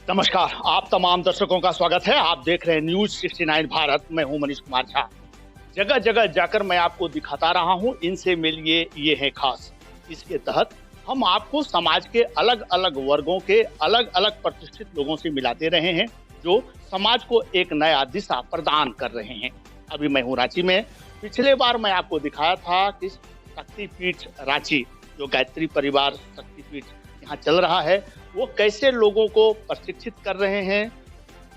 नमस्कार, आप तमाम दर्शकों का स्वागत है। आप देख रहे हैं न्यूज 69 भारत। मैं हूं मनीष कुमार झा। जगह जगह जाकर मैं आपको दिखाता रहा हूं, इनसे मिलिए, ये है खास। इसके तहत हम आपको समाज के अलग अलग वर्गों के अलग अलग प्रतिष्ठित लोगों से मिलाते रहे हैं, जो समाज को एक नया दिशा प्रदान कर रहे हैं। अभी मैं हूँ रांची में। पिछले बार मैं आपको दिखाया था कि शक्तिपीठ रांची, जो गायत्री परिवार शक्तिपीठ यहाँ चल रहा है, वो कैसे लोगों को प्रशिक्षित कर रहे हैं,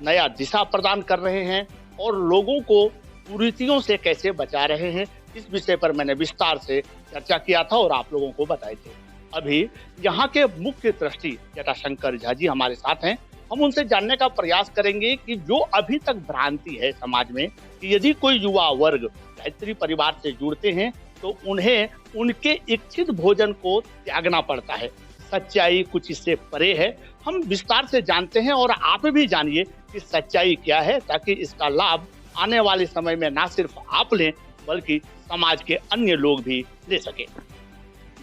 नया दिशा प्रदान कर रहे हैं और लोगों को कुरीतियों से कैसे बचा रहे हैं। इस विषय पर मैंने विस्तार से चर्चा किया था और आप लोगों को बताए थे। अभी यहाँ के मुख्य ट्रस्टी जटाशंकर झा जी हमारे साथ हैं। हम उनसे जानने का प्रयास करेंगे कि जो अभी तक भ्रांति है समाज में कि यदि कोई युवा वर्ग गायत्री परिवार से जुड़ते हैं तो उन्हें उनके इच्छित भोजन को त्यागना पड़ता है, सच्चाई कुछ इससे परे है। हम विस्तार से जानते हैं और आप भी जानिए कि सच्चाई क्या है, ताकि इसका लाभ आने वाले समय में ना सिर्फ आप लें बल्कि समाज के अन्य लोग भी ले सके।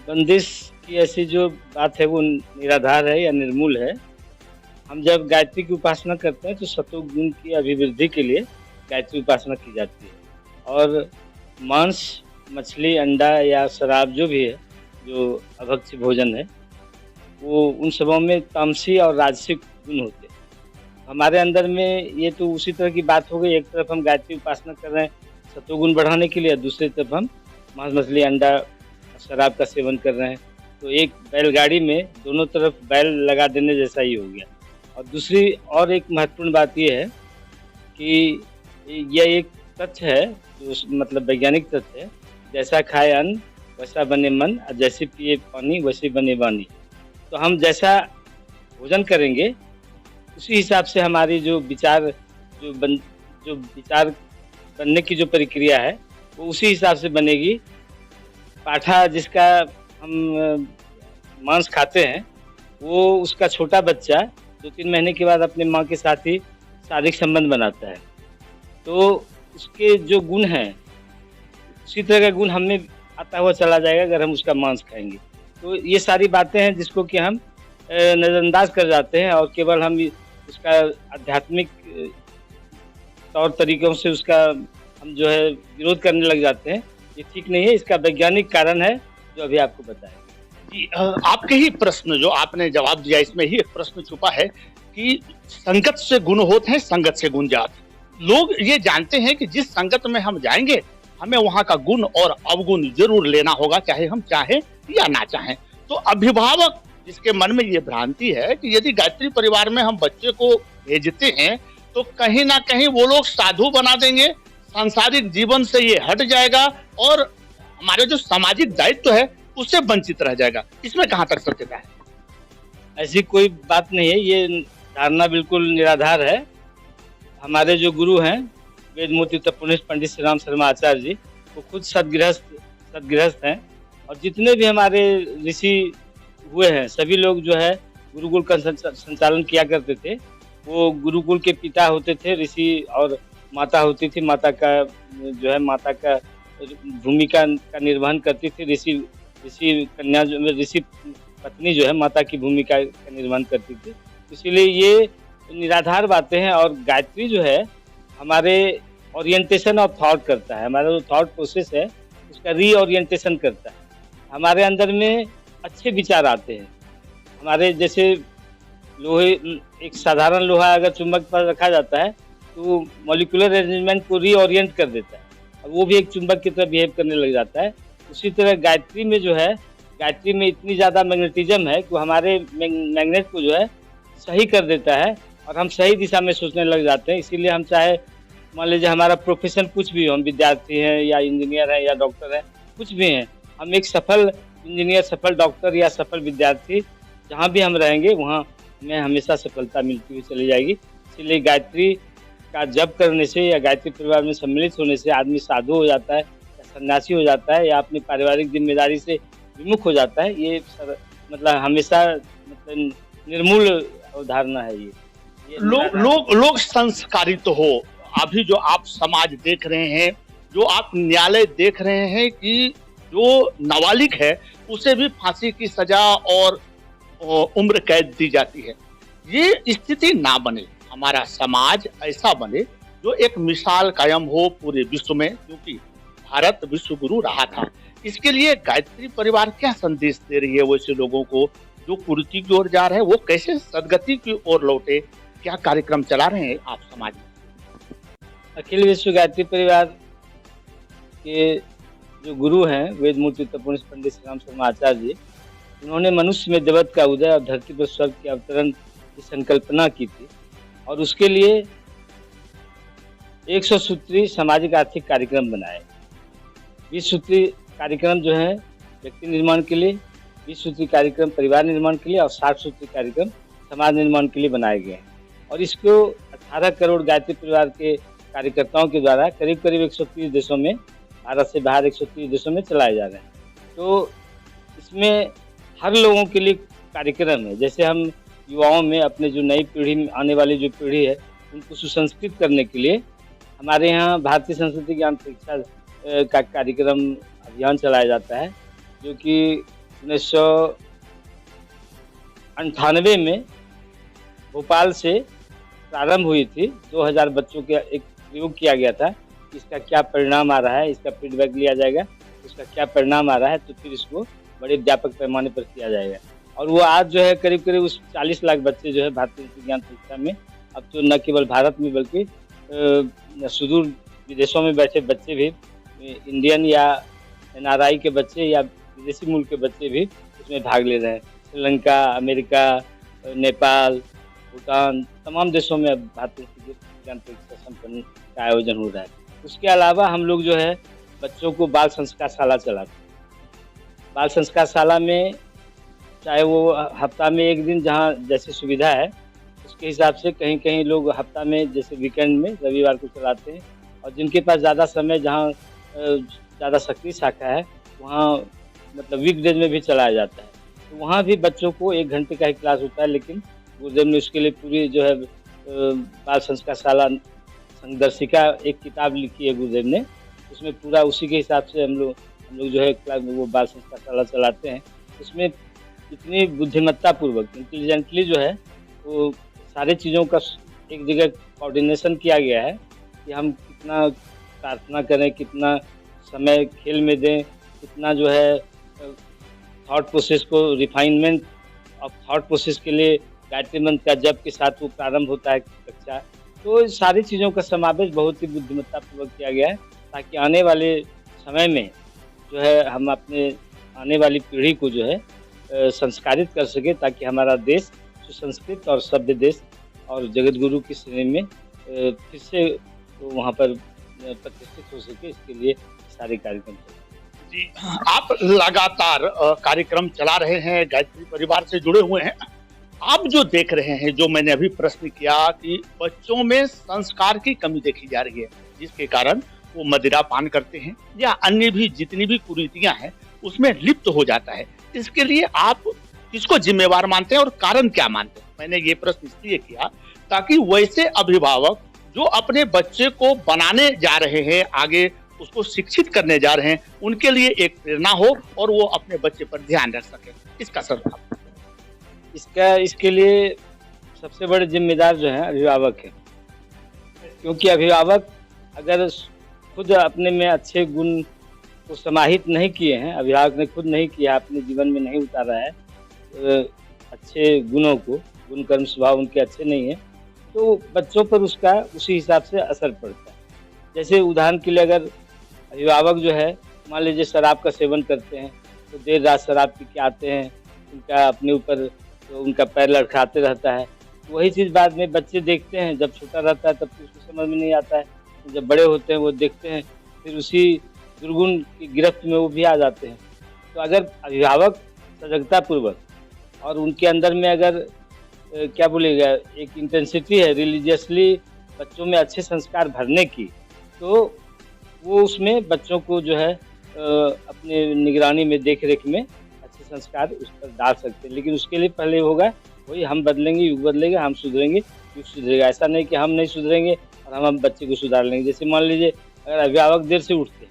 बंदिश की ऐसी जो बात है वो निराधार है या निर्मूल है। हम जब गायत्री की उपासना करते हैं तो सत्व गुण की अभिवृद्धि के लिए गायत्री उपासना की जाती है। और मांस, मछली, अंडा या शराब जो भी है, जो अभक्ष्य भोजन है, वो उन सबों में तामसी और राजसिक गुण होते हैं। हमारे अंदर में ये तो उसी तरह की बात हो गई। एक तरफ हम गायत्री उपासना कर रहे हैं सत्वगुण बढ़ाने के लिए, दूसरी तरफ हम मांस, मछली, अंडा, शराब का सेवन कर रहे हैं। तो एक बैलगाड़ी में दोनों तरफ बैल लगा देने जैसा ही हो गया। और दूसरी और एक महत्वपूर्ण बात ये है कि यह एक तथ्य है, जो मतलब वैज्ञानिक तथ्य है, जैसा खाए अन्न वैसा बने मन, और जैसे पिए पानी वैसे बने वाणी। तो हम जैसा भोजन करेंगे उसी हिसाब से हमारी जो विचार बनने की जो प्रक्रिया है वो उसी हिसाब से बनेगी। पाठा जिसका हम मांस खाते हैं, वो उसका छोटा बच्चा 2-3 महीने के बाद अपने माँ के साथ ही शारीरिक संबंध बनाता है। तो उसके जो गुण हैं उसी तरह का गुण हमें आता हुआ चला जाएगा अगर हम उसका मांस खाएंगे। तो ये सारी बातें हैं जिसको कि हम नज़रअंदाज कर जाते हैं और केवल हम उसका आध्यात्मिक तौर तरीकों से उसका हम जो है विरोध करने लग जाते हैं। ये ठीक नहीं है। इसका वैज्ञानिक कारण है जो अभी आपको बताया। जी, आपके ही प्रश्न जो आपने जवाब दिया, इसमें ही एक प्रश्न छुपा है कि संगत से गुण होते हैं, संगत से गुण जाते। लोग ये जानते हैं कि जिस संगत में हम जाएंगे हमें वहां का गुण और अवगुण जरूर लेना होगा, चाहे हम चाहें या ना चाहें। तो अभिभावक जिसके मन में ये भ्रांति है कि यदि गायत्री परिवार में हम बच्चे को भेजते हैं तो कहीं ना कहीं वो लोग साधु बना देंगे, सांसारिक जीवन से ये हट जाएगा और हमारे जो सामाजिक दायित्व है उससे वंचित रह जाएगा। इसमें कहाँ तक सत्यता है? ऐसी कोई बात नहीं है। ये धारणा बिल्कुल निराधार है। हमारे जो गुरु हैं वेदमूर्ति तपोनिष्ठ पंडित श्री राम शर्मा आचार्य जी, वो खुद सदगृहस्थ हैं। और जितने भी हमारे ऋषि हुए हैं सभी लोग जो है गुरुकुल का संचालन किया करते थे। वो गुरुकुल के पिता होते थे ऋषि और माता होती थी, माता का भूमिका का निर्वहन करती थी। ऋषि पत्नी जो है माता की भूमिका का निर्वहन करती थी। इसीलिए ये निराधार बातें हैं। और गायत्री जो है हमारे ओरिएंटेशन ऑफ थॉट करता है। हमारा जो थॉट प्रोसेस है उसका रीओरिएंटेशन करता है। हमारे अंदर में अच्छे विचार आते हैं। हमारे जैसे लोहे, एक साधारण लोहा अगर चुंबक पर रखा जाता है तो मॉलिक्यूलर अरेंजमेंट को रीओरिएंट कर देता है और वो भी एक चुंबक की तरह बिहेव करने लग जाता है। उसी तरह गायत्री में जो है, गायत्री में इतनी ज़्यादा मैग्नेटिज्म है कि हमारे मैग्नेट को जो है सही कर देता है और हम सही दिशा में सोचने लग जाते हैं। इसीलिए हम चाहे मान लीजिए हमारा प्रोफेशन कुछ भी हो, हम विद्यार्थी हैं या इंजीनियर हैं या डॉक्टर हैं, कुछ भी हैं, हम एक सफल इंजीनियर, सफल डॉक्टर या सफल विद्यार्थी जहाँ भी हम रहेंगे वहाँ हमें हमेशा सफलता मिलती हुई चली जाएगी। इसलिए गायत्री का जप करने से या गायत्री परिवार में सम्मिलित होने से आदमी साधु हो जाता है या सन्यासी हो जाता है या अपनी पारिवारिक जिम्मेदारी से विमुख हो जाता है। ये मतलब हमेशा मतलब निर्मूल अवधारणा है। ये लोग संस्कारित हो। अभी जो आप समाज देख रहे हैं, जो आप न्यायालय देख रहे हैं कि जो नाबालिग है उसे भी फांसी की सजा और उम्र कैद दी जाती है। ये स्थिति ना बने, हमारा समाज ऐसा बने जो एक मिसाल कायम हो पूरे विश्व में, क्योंकि भारत विश्व गुरु रहा था। इसके लिए गायत्री परिवार क्या संदेश दे रही है वैसे लोगों को जो कुरीति की ओर जा रहे हैं, वो कैसे सदगति की ओर लौटे? क्या कार्यक्रम चला रहे हैं आप समाज में? अखिल विश्व गायत्री परिवार के जो गुरु हैं वेद मूर्ति तपोनिष्ठ पंडित श्री राम शर्मा आचार्य जी, उन्होंने मनुष्य में देवत्व का उदय और धरती पर स्वर्ग के अवतरण की संकल्पना की थी और उसके लिए 100 सूत्री सामाजिक आर्थिक कार्यक्रम बनाए। 20 सूत्री कार्यक्रम जो है व्यक्ति निर्माण के लिए, 20 सूत्री कार्यक्रम परिवार निर्माण के लिए और 60 सूत्री कार्यक्रम समाज निर्माण के लिए बनाए गए हैं। और इसको 18 करोड़ गायत्री परिवार के कार्यकर्ताओं के द्वारा करीब करीब 130 देशों में, भारत से बाहर 130 देशों में चलाए जा रहे हैं। तो इसमें हर लोगों के लिए कार्यक्रम है। जैसे हम युवाओं में अपने जो नई पीढ़ी में आने वाली जो पीढ़ी है उनको सुसंस्कृत करने के लिए हमारे यहाँ भारतीय संस्कृति ज्ञान परीक्षा का कार्यक्रम अभियान चलाया जाता है, जो कि 1998 में भोपाल से प्रारंभ हुई थी। 2000 बच्चों के एक प्रयोग किया गया था, इसका क्या परिणाम आ रहा है, इसका फीडबैक लिया जाएगा, उसका क्या परिणाम आ रहा है, तो फिर इसको बड़े व्यापक पैमाने पर किया जाएगा। और वो आज जो है करीब करीब उस 40 लाख बच्चे जो है भारतीय विज्ञान परीक्षा में, अब तो न केवल भारत में बल्कि सुदूर विदेशों में बैठे बच्चे भी, इंडियन या NRI के बच्चे या विदेशी मुल्क के बच्चे भी उसमें भाग ले रहे हैं। श्रीलंका, अमेरिका, नेपाल, भूटान, तमाम देशों में अब भारतीय विज्ञान परीक्षा संपन्न का आयोजन हो रहा है। उसके अलावा हम लोग जो है बच्चों को बाल संस्कार शाला चलाते हैं। बाल संस्कार शाला में चाहे वो हफ्ता में एक दिन जहाँ जैसी सुविधा है उसके हिसाब से, कहीं कहीं लोग हफ्ता में जैसे वीकेंड में रविवार को चलाते हैं, और जिनके पास ज़्यादा समय, जहाँ ज़्यादा सक्रिय शाखा है, वहाँ मतलब वीकडेज में भी चलाया जाता है। तो वहाँ भी बच्चों को 1 घंटे का ही क्लास होता है, लेकिन गुरुदेव ने उसके लिए पूरी जो है बाल संस्कार शाला संदर्शिका एक किताब लिखी है गुरुदेव ने, उसमें पूरा उसी के हिसाब से हम लोग जो है क्लास वो बाल संस्कार शाला चलाते हैं। उसमें इतनी बुद्धिमत्ता पूर्वक, इंटेलिजेंटली जो है वो सारी चीज़ों का एक जगह कोऑर्डिनेशन किया गया है कि हम कितना प्रार्थना करें, कितना समय खेल में दें, कितना जो है थॉट प्रोसेस को, रिफाइनमेंट ऑफ थॉट प्रोसेस के लिए गायत्री मंत्र का जप के साथ वो प्रारंभ होता है कक्षा। तो सारी चीज़ों का समावेश बहुत ही बुद्धिमत्तापूर्वक किया गया है, ताकि आने वाले समय में जो है हम अपने आने वाली पीढ़ी को जो है संस्कारित कर सके, ताकि हमारा देश सुसंस्कृत और सभ्य देश और जगत गुरु की श्रेणी में फिर से वहाँ पर प्रतिष्ठित हो सके। इसके लिए सारे कार्यक्रम जी, आप लगातार कार्यक्रम चला रहे हैं, गायत्री परिवार से जुड़े हुए हैं। आप जो देख रहे हैं, जो मैंने अभी प्रश्न किया कि बच्चों में संस्कार की कमी देखी जा रही है, जिसके कारण वो मदिरा पान करते हैं या अन्य भी जितनी भी कुरीतियां हैं उसमें लिप्त हो जाता है। इसके लिए आप किसको जिम्मेवार मानते हैं और कारण क्या मानते हैं? मैंने ये प्रश्न इसलिए किया ताकि वैसे अभिभावक जो अपने बच्चे को बनाने जा रहे हैं, आगे उसको शिक्षित करने जा रहे हैं, उनके लिए एक प्रेरणा हो और वो अपने बच्चे पर ध्यान रख सके। इसका सर इसके लिए सबसे बड़े जिम्मेदार जो है अभिभावक है, क्योंकि अभिभावक अगर खुद अपने में अच्छे गुण को समाहित नहीं किए हैं, अभिभावक ने खुद नहीं किया, अपने जीवन में नहीं उतारा है अच्छे गुणों को, गुण कर्म स्वभाव उनके अच्छे नहीं है, तो बच्चों पर उसका उसी हिसाब से असर पड़ता है। जैसे उदाहरण के लिए अगर अभिभावक जो है मान लीजिए शराब का सेवन करते हैं, तो देर रात शराब पी के आते हैं, उनका अपने ऊपर तो उनका पैर लड़खड़ाते रहता है। तो वही चीज़ बाद में बच्चे देखते हैं, जब छोटा रहता है तब तो उसको समझ में नहीं आता है, जब बड़े होते हैं वो देखते हैं, फिर उसी दुर्गुण की गिरफ्त में वो भी आ जाते हैं। तो अगर अभिभावक सजगतापूर्वक और उनके अंदर में अगर क्या बोलेगा एक इंटेंसिटी है रिलीजियसली बच्चों में अच्छे संस्कार भरने की, तो वो उसमें बच्चों को जो है अपने निगरानी में, देख रेख में अच्छे संस्कार उस पर डाल सकते हैं। लेकिन उसके लिए पहले होगा वही, हम बदलेंगे, युग बदलेगा, हम सुधरेंगे, युग सुधरेगा। ऐसा नहीं कि हम नहीं सुधरेंगे और हम बच्चे को सुधार लेंगे। जैसे मान लीजिए अगर अभिभावक देर से उठते हैं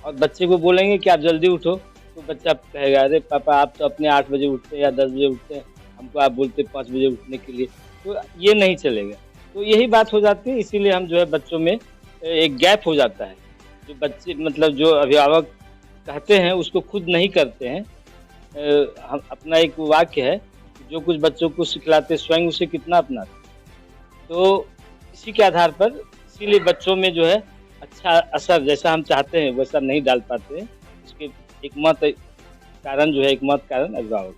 और बच्चे को बोलेंगे कि आप जल्दी उठो, तो बच्चा कहेगा अरे पापा आप तो अपने 8 बजे उठते हैं या 10 बजे उठते हैं, हमको आप बोलते 5 बजे उठने के लिए, तो ये नहीं चलेगा। तो यही बात हो जाती है, इसीलिए हम जो है बच्चों में एक गैप हो जाता है। जो बच्चे मतलब जो अभिभावक कहते हैं उसको खुद नहीं करते हैं। हम अपना एक वाक्य है, जो कुछ बच्चों को सिखलाते स्वयं उसे कितना अपनाते। तो इसी के आधार पर इसीलिए बच्चों में जो है अच्छा असर जैसा हम चाहते हैं वैसा नहीं डाल पाते हैं। इसके एकमात्र कारण जो है एकमात्र कारण अभिभावक।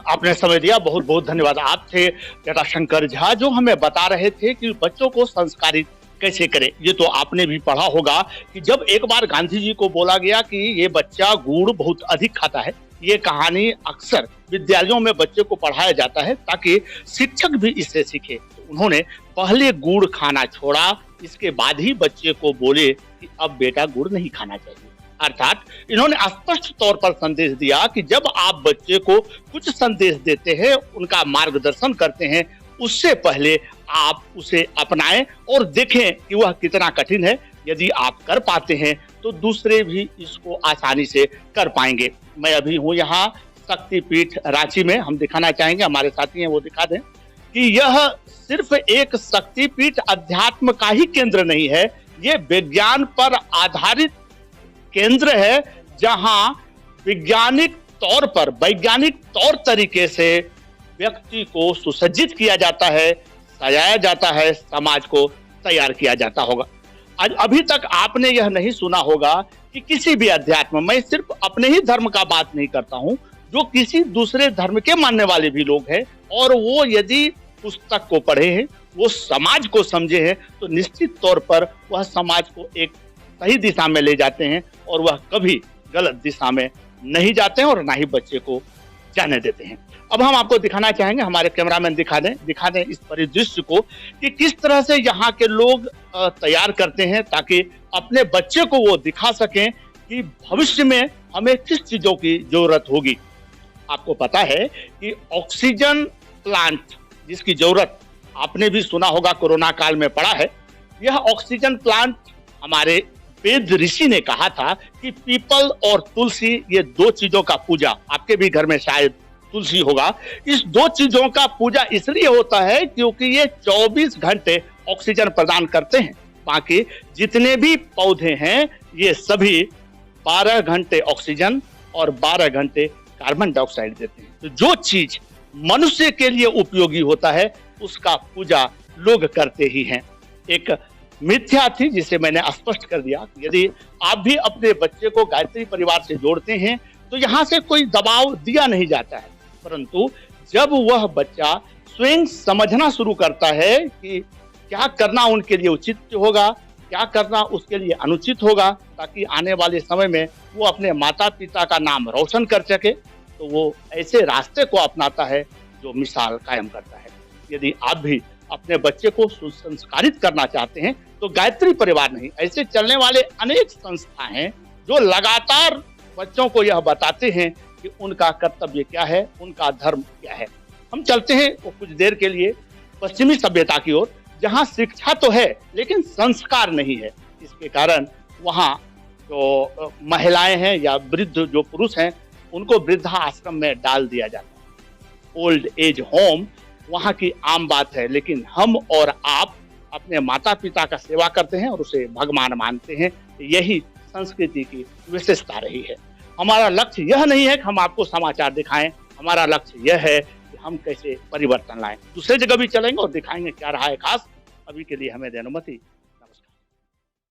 आपने समय दिया, बहुत बहुत धन्यवाद। आप थे जटाशंकर झा जो हमें बता रहे थे कि बच्चों को संस्कारित कैसे करें। ये तो आपने भी पढ़ा होगा कि जब एक बार गांधी जी को बोला गया कि ये बच्चा गुड़ बहुत अधिक खाता है, ये कहानी अक्सर विद्यालयों में बच्चे को पढ़ाया जाता है ताकि शिक्षक भी इससे सीखे। तो उन्होंने पहले गुड़ खाना छोड़ा, इसके बाद ही बच्चे को बोले कि अब बेटा गुड़ नहीं खाना चाहिए। अर्थात इन्होंने स्पष्ट तौर पर संदेश दिया कि जब आप बच्चे को कुछ संदेश देते हैं, उनका मार्गदर्शन करते हैं, उससे पहले आप उसे अपनाएं और देखें कि वह कितना कठिन है। यदि आप कर पाते हैं तो दूसरे भी इसको आसानी से कर पाएंगे। मैं अभी हूँ यहाँ शक्तिपीठ रांची में, हम दिखाना चाहेंगे, हमारे साथी हैं वो दिखा दें कि यह सिर्फ एक शक्तिपीठ अध्यात्म का ही केंद्र नहीं है, ये विज्ञान पर आधारित केंद्र है जहां वैज्ञानिक तौर तरीके से व्यक्ति को सुसज्जित किया जाता है, सजाया जाता है, समाज को तैयार किया जाता होगा। आज अभी तक आपने यह नहीं सुना होगा कि किसी भी अध्यात्म, मैं सिर्फ अपने ही धर्म का बात नहीं करता हूं, जो किसी दूसरे धर्म के मानने वाले भी लोग हैं और वो यदि पुस्तक को पढ़े हैं, वो समाज को समझे हैं, तो निश्चित तौर पर वह समाज को एक सही दिशा में ले जाते हैं और वह कभी गलत दिशा में नहीं जाते हैं और ना ही बच्चे को जाने देते हैं। अब हम आपको दिखाना चाहेंगे, हमारे कैमरामैन दिखा दें इस परिदृश्य को कि किस तरह से यहाँ के लोग तैयार करते हैं ताकि अपने बच्चे को वो दिखा सकें कि भविष्य में हमें किस चीजों की जरूरत होगी। आपको पता है कि ऑक्सीजन प्लांट जिसकी जरूरत आपने भी सुना होगा, कोरोना काल में पड़ा है। यह ऑक्सीजन प्लांट हमारे वेद ऋषि ने कहा था कि पीपल और तुलसी, ये दो चीजों का पूजा, आपके भी घर में शायद तुलसी होगा, इस दो चीजों का पूजा इसलिए होता है क्योंकि ये 24 घंटे ऑक्सीजन प्रदान करते हैं। बाकी जितने भी पौधे हैं ये सभी 12 घंटे ऑक्सीजन और 12 घंटे कार्बन डाइऑक्साइड देते हैं। तो जो चीज मनुष्य के लिए उपयोगी होता है उसका पूजा लोग करते ही हैं। एक मिथ्या थी जिसे मैंने स्पष्ट कर दिया। यदि आप भी अपने बच्चे को गायत्री परिवार से जोड़ते हैं तो यहाँ से कोई दबाव दिया नहीं जाता है, परंतु जब वह बच्चा स्वयं समझना शुरू करता है कि क्या करना उनके लिए उचित होगा, क्या करना उसके लिए अनुचित होगा, ताकि आने वाले समय में वो अपने माता पिता का नाम रोशन कर सके, तो वो ऐसे रास्ते को अपनाता है जो मिसाल कायम करता है। यदि आप भी अपने बच्चे को सुसंस्कारित करना चाहते हैं तो गायत्री परिवार नहीं, ऐसे चलने वाले अनेक संस्था हैं जो लगातार बच्चों को यह बताते हैं कि उनका कर्तव्य क्या है, उनका धर्म क्या है। हम चलते हैं वो कुछ देर के लिए पश्चिमी सभ्यता की ओर, जहां शिक्षा तो है लेकिन संस्कार नहीं है। इसके कारण वहां जो महिलाएं हैं या वृद्ध जो पुरुष हैं उनको वृद्धा आश्रम में डाल दिया जाता है। ओल्ड एज होम वहां की आम बात है, लेकिन हम और आप अपने माता पिता का सेवा करते हैं और उसे भगवान मानते हैं। यही संस्कृति की विशेषता रही है। हमारा लक्ष्य यह नहीं है कि हम आपको समाचार दिखाएं, हमारा लक्ष्य यह है कि हम कैसे परिवर्तन लाएं। दूसरे जगह भी चलेंगे और दिखाएंगे क्या रहा है खास। अभी के लिए हमें दे अनुमति।